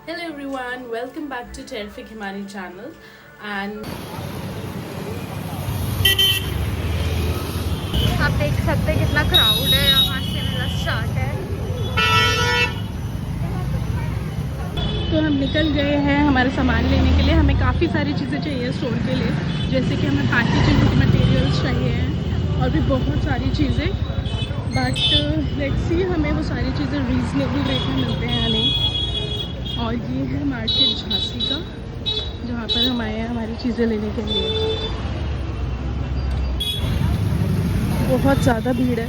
Hello everyone, welcome back to Terrific Himani channel and आप देख सकते हैं कितना क्राउड है। यहाँ से मेरा स्टार्ट है। तो हम निकल गए हैं हमारे सामान लेने के लिए। हमें काफ़ी सारी चीज़ें चाहिए स्टोर के लिए, जैसे कि हमें पैकेजिंग के मटेरियल्स चाहिए और भी बहुत सारी चीज़ें। बट लेट्स सी हमें वो सारी चीज़ें रीज़नेबल रेट में मिलते हैं या नहीं। और ये है मार्केट झांसी का, जहाँ पर हम आए हैं हमारी चीज़ें लेने के लिए। बहुत ज़्यादा भीड़ है।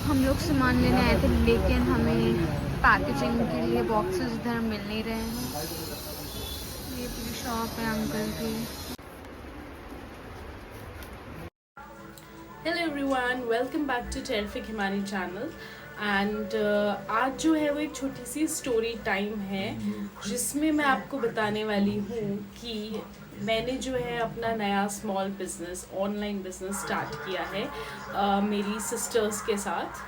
हम लोग सामान लेने आए थे, लेकिन हमें पैकेजिंग के लिए बॉक्सेस इधर मिल नहीं रहे हैं। ये पूरी शॉप है अंकल की। Hello everyone, welcome back to terrific Himani channel and आज जो है वो एक छोटी सी स्टोरी टाइम है, जिसमें मैं आपको बताने वाली हूँ कि मैंने जो है अपना नया small business, online business start किया है मेरी सिस्टर्स के साथ।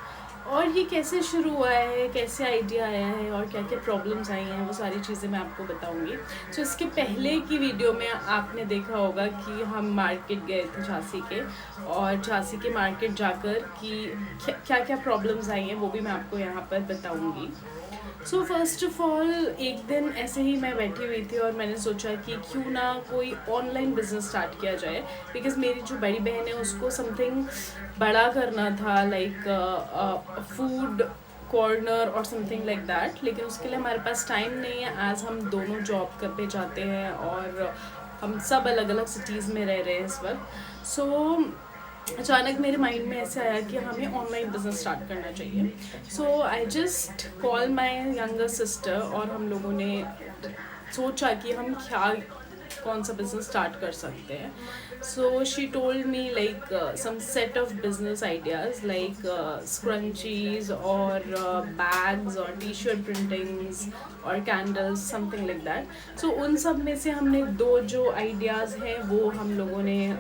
और ये कैसे शुरू हुआ है, कैसे आइडिया आया है और क्या क्या प्रॉब्लम्स आई हैं, वो सारी चीज़ें मैं आपको बताऊंगी। सो इसके पहले की वीडियो में आपने देखा होगा कि हम मार्केट गए थे झांसी के, और झांसी के मार्केट जाकर कि क्या क्या प्रॉब्लम्स आई हैं वो भी मैं आपको यहाँ पर बताऊंगी। सो फर्स्ट ऑफ ऑल, एक दिन ऐसे ही मैं बैठी हुई थी और मैंने सोचा कि क्यों ना कोई ऑनलाइन बिजनेस स्टार्ट किया जाए, बिकॉज मेरी जो बड़ी बहन है उसको समथिंग बड़ा करना था, लाइक फूड कॉर्नर और समथिंग लाइक दैट। लेकिन उसके लिए हमारे पास टाइम नहीं है, एज हम दोनों जॉब कर पे जाते हैं और हम सब अलग अलग सिटीज़ में रह रहे हैं इस वक्त। सो अचानक मेरे माइंड में ऐसे आया कि हमें ऑनलाइन बिजनेस स्टार्ट करना चाहिए। So I just call my younger sister और हम लोगों ने सोचा कि हम क्या कौन सा बिजनेस स्टार्ट कर सकते हैं। So she told me like some set of business ideas like scrunchies और बैग्स और टी शर्ट प्रिंटिंग्स और candles, something like that. So उन सब में से हमने दो जो आइडियाज़ हैं वो हम लोगों ने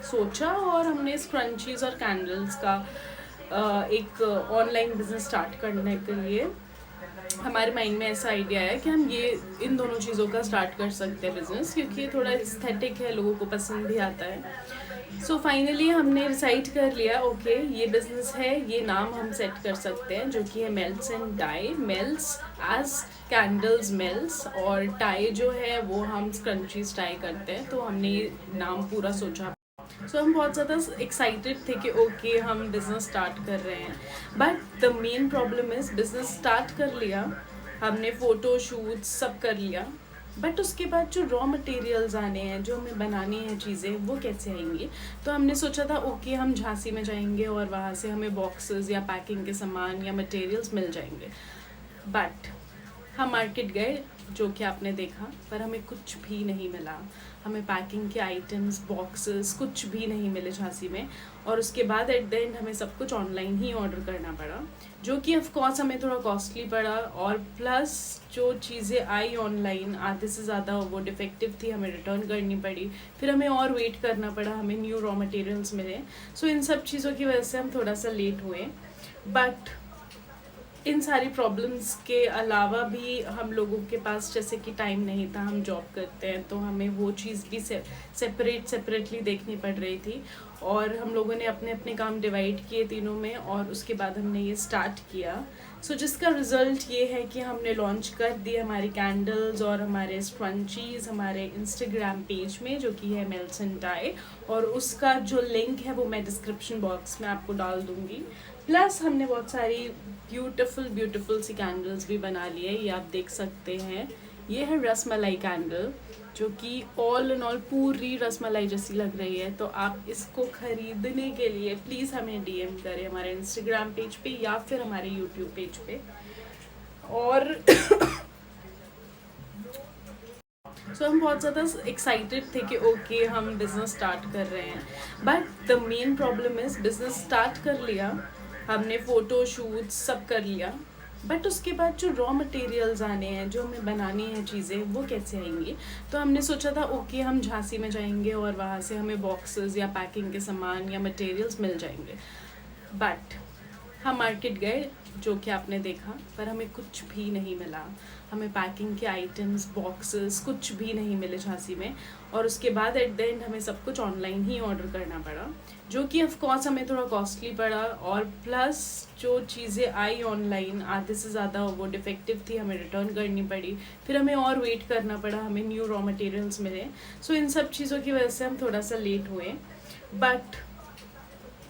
सोचा, और हमने स्क्रंचीज और कैंडल्स का एक ऑनलाइन बिजनेस स्टार्ट करने के लिए हमारे माइंड में ऐसा आइडिया है कि हम ये इन दोनों चीज़ों का स्टार्ट कर सकते हैं बिजनेस, क्योंकि ये थोड़ा एस्थेटिक है, लोगों को पसंद भी आता है। सो फाइनली हमने डिसाइड कर लिया, ओके ये बिजनेस है, ये नाम हम सेट कर सकते हैं, जो कि है melts and tie. Melts as candles melts, और टाई जो है वो हम स्क्रंचीज टाई करते हैं। तो हमने ये नाम पूरा सोचा। सो हम बहुत ज़्यादा एक्साइटेड थे कि ओके हम बिज़नेस स्टार्ट कर रहे हैं। But the main problem is, business start कर लिया हमने, फ़ोटो शूट सब कर लिया, बट उसके बाद जो रॉ मटेरियल्स आने हैं, जो हमें बनानी है चीज़ें, वो कैसे आएंगी। तो हमने सोचा था ओके हम झांसी में जाएंगे और वहाँ से हमें बॉक्सेस या पैकिंग के सामान या मटेरियल्स मिल जाएंगे। बट हम मार्केट गए, जो कि आपने देखा, पर हमें कुछ भी नहीं मिला। हमें पैकिंग के आइटम्स, बॉक्सेस कुछ भी नहीं मिले झांसी में। और उसके बाद एट द एंड हमें सब कुछ ऑनलाइन ही ऑर्डर करना पड़ा, जो कि ऑफ कोर्स हमें थोड़ा कॉस्टली पड़ा। और प्लस जो चीज़ें आई ऑनलाइन, आधे से ज़्यादा वो डिफेक्टिव थी, हमें रिटर्न करनी पड़ी। फिर हमें और वेट करना पड़ा, हमें न्यू रॉ मटेरियल्स मिले। सो इन सब चीज़ों की वजह से हम थोड़ा सा लेट हुए। बट इन सारी प्रॉब्लम्स के अलावा भी हम लोगों के पास जैसे कि टाइम नहीं था, हम जॉब करते हैं, तो हमें वो चीज़ भी सेपरेटली देखनी पड़ रही थी। और हम लोगों ने अपने अपने काम डिवाइड किए तीनों में, और उसके बाद हमने ये स्टार्ट किया। सो जिसका रिज़ल्ट ये है कि हमने लॉन्च कर दिए हमारी कैंडल्स और हमारे स्पंचीज़ हमारे इंस्टाग्राम पेज में, जो कि है मेल्स एंड टाई, और उसका जो लिंक है वो मैं डिस्क्रिप्शन बॉक्स में आपको डाल दूँगी। प्लस हमने बहुत सारी ब्यूटीफुल सी कैंडल्स भी बना ली है, ये आप देख सकते हैं। ये है रसमलाई कैंडल, जो कि ऑल इन ऑल पूरी रसमलाई जैसी लग रही है। तो आप इसको खरीदने के लिए प्लीज़ हमें डीएम करें हमारे इंस्टाग्राम पेज पे या फिर हमारे यूट्यूब पेज पे। और सो हम बहुत ज़्यादा एक्साइटेड थे कि ओके हम बिज़नेस स्टार्ट कर रहे हैं। But the main problem is, business start कर लिया हमने, फ़ोटो शूट सब कर लिया, बट उसके बाद जो रॉ मटेरियल्स आने हैं, जो हमें बनानी है चीज़ें, वो कैसे आएंगी। तो हमने सोचा था ओके हम झांसी में जाएंगे और वहाँ से हमें बॉक्सेस या पैकिंग के सामान या मटेरियल्स मिल जाएंगे। बट हम मार्केट गए, जो कि आपने देखा, पर हमें कुछ भी नहीं मिला। हमें पैकिंग के आइटम्स, बॉक्सेस कुछ भी नहीं मिले झांसी में। और उसके बाद एट द एंड हमें सब कुछ ऑनलाइन ही ऑर्डर करना पड़ा, जो कि ऑफ कोर्स हमें थोड़ा कॉस्टली पड़ा। और प्लस जो चीज़ें आई ऑनलाइन आधे से ज़्यादा वो डिफेक्टिव थी, हमें रिटर्न करनी पड़ी। फिर हमें और वेट करना पड़ा, हमें न्यू रॉ मटेरियल्स मिले। सो इन सब चीज़ों की वजह से हम थोड़ा सा लेट हुए। बट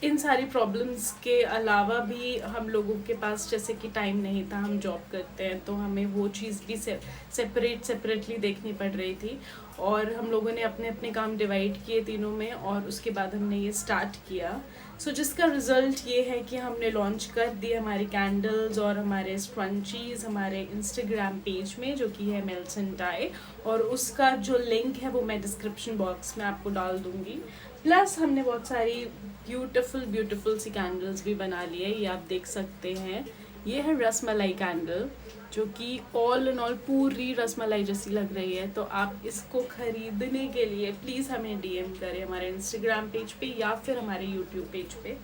इन सारी प्रॉब्लम्स के अलावा भी हम लोगों के पास जैसे कि टाइम नहीं था, हम जॉब करते हैं, तो हमें वो चीज़ भी सेपरेटली देखनी पड़ रही थी। और हम लोगों ने अपने अपने काम डिवाइड किए तीनों में, और उसके बाद हमने ये स्टार्ट किया। सो जिसका रिज़ल्ट ये है कि हमने लॉन्च कर दिए हमारी कैंडल्स और हमारे स्पंचीज़ हमारे इंस्टाग्राम पेज में, जो कि है मेल्स एंड डाई। और उसका जो लिंक है वो मैं डिस्क्रिप्शन बॉक्स में आपको डाल दूँगी। प्लस हमने बहुत सारी ब्यूटीफुल सी कैंडल्स भी बना ली है, ये आप देख सकते हैं। ये है रसमलाई कैंडल, जो कि ऑल इन ऑल पूरी रसमलाई जैसी लग रही है। तो आप इसको खरीदने के लिए प्लीज़ हमें डीएम करें हमारे इंस्टाग्राम पेज पे या फिर हमारे यूट्यूब पेज पे।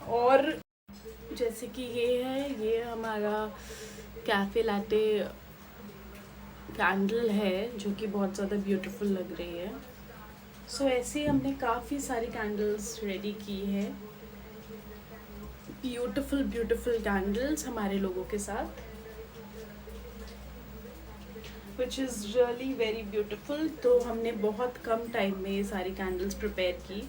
और जैसे कि ये हमारा कैफ़े लाटे कैंडल है, जो कि बहुत ज़्यादा ब्यूटीफुल लग रही है। सो ऐसे ही हमने काफ़ी सारी कैंडल्स रेडी की है, ब्यूटीफुल कैंडल्स हमारे लोगों के साथ, which is really very beautiful. तो हमने बहुत कम टाइम में ये सारी कैंडल्स प्रिपेयर की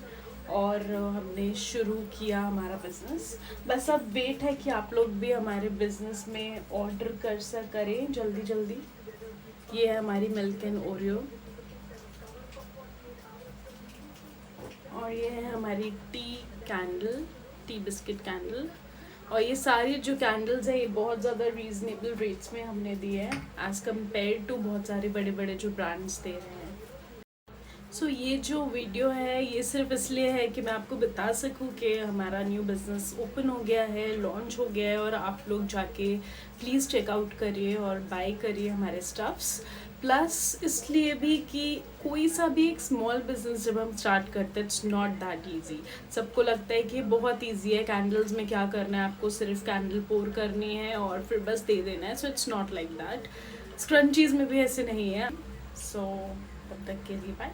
और हमने शुरू किया हमारा बिज़नेस। बस अब वेट है कि आप लोग भी हमारे बिज़नेस में ऑर्डर करें जल्दी। ये है हमारी मिल्क एंड ओरियो, और ये है हमारी टी बिस्किट कैंडल। और ये सारी जो कैंडल्स है ये बहुत ज़्यादा रीज़नेबल रेट्स में हमने दिए हैं एज़ कम्पेयर टू बहुत सारे बड़े जो ब्रांड्स दे रहे हैं। सो ये जो वीडियो है ये सिर्फ इसलिए है कि मैं आपको बता सकूं कि हमारा न्यू बिज़नेस ओपन हो गया है, लॉन्च हो गया है, और आप लोग जाके प्लीज़ चेकआउट करिए और बाय करिए हमारे स्टफ्स। प्लस इसलिए भी कि कोई सा भी एक स्मॉल बिजनेस जब हम स्टार्ट करते हैं, इट्स नॉट दैट ईजी। सबको लगता है कि बहुत ईजी है, कैंडल्स में क्या करना है, आपको सिर्फ कैंडल पोर करनी है और फिर बस दे देना है। So it's not like that. Scrunchies में भी ऐसे नहीं है। सो तब तक के लिए बाय।